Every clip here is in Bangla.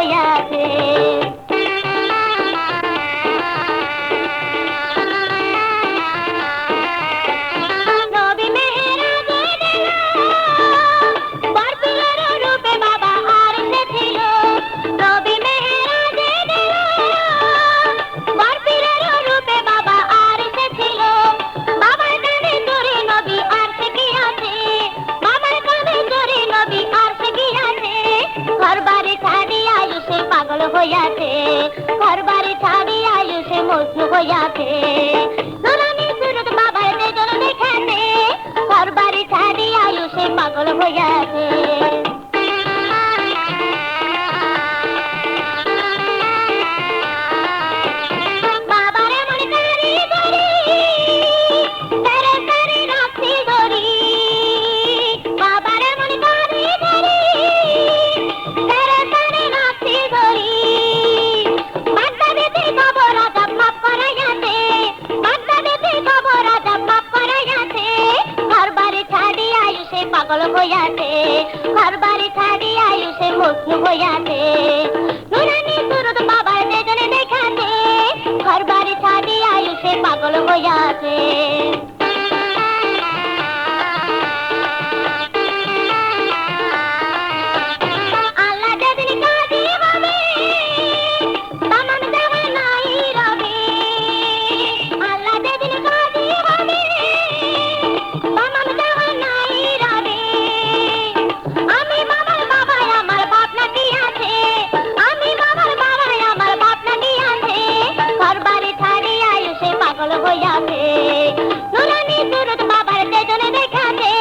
হইয়াছে। নবী মেহেরাজে গেল, বরফিলের রূপে বাবা আরশে ছিল। নবী মেহেরাজে গেল, বরফিলের রূপে বাবা আরশে ছিল। বাবার কাঁধে চড়ে নবী আরশে গিয়াছে, বাবার কাঁধে চড়ে নবী আরশে গিয়াছে। ঘরবাড়ি ছাড়িয়া আয়ুষে পাগল হইয়াছে, ঘরবাড়ি ছাড়িয়া আয়ুষে মজনু হইয়াছে। নুরানি সুরত বাবার দেজন দেখাতে, ঘরবাড়ি ছাড়িয়া আয়ুষে পাগল হইয়াছে। বাবার এমন কারিগরি, তারে তারে রাখছি ধরি। বাবার এমন কারিগরি, তারে তারে রাখছি ধরি। বাগদাদেতে কবর আযাব মাফ করাইয়াছে, বাগদাদেতে কবর আযাব মাফ করাইয়াছে। ঘরবাড়ি ছাড়িয়া আয়ুষে পাগল হইয়াছে, ঘরবাড়ি ছাড়িয়া আয়ুষে মজনু হইয়াছে। নুরানি সুরত বাবার দেজনে দেখাতে, ঘরবাড়ি ছাড়িয়া আয়ুষে পাগল হইয়াছে। আল্লাহ যেদিন কাজী হবে, তামাম জাহানাই রবে। আল্লাহ যেদিন কাজী হবে, তামাম জাহানাই রবে। আমি বাবার বাবাই আমার বাপ নাকি আছে, আমি বাবার বাবাই আমার বাপ নাকি আছে। ঘরবাড়ি ছাড়িয়া আয়ুষে পাগল হইয়াছে। নুরানি সুরত বাবার দেজনে দেখাতে,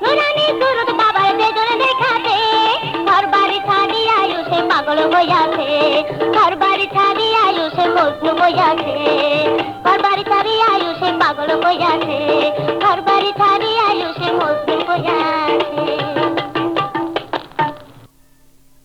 নুরানি সুরত বাবার দেজনে দেখাতে। ঘরবাড়ি ছাড়িয়া আয়ুষে পাগল হইয়াছে, ঘরবাড়ি ছাড়িয়া আয়ুষে মজনু হইয়াছে। ঘরবাড়ি ছাড়িয়া আয়ুষে পাগল হইয়াছে, ঘরবাড়ি ছাড়িয়া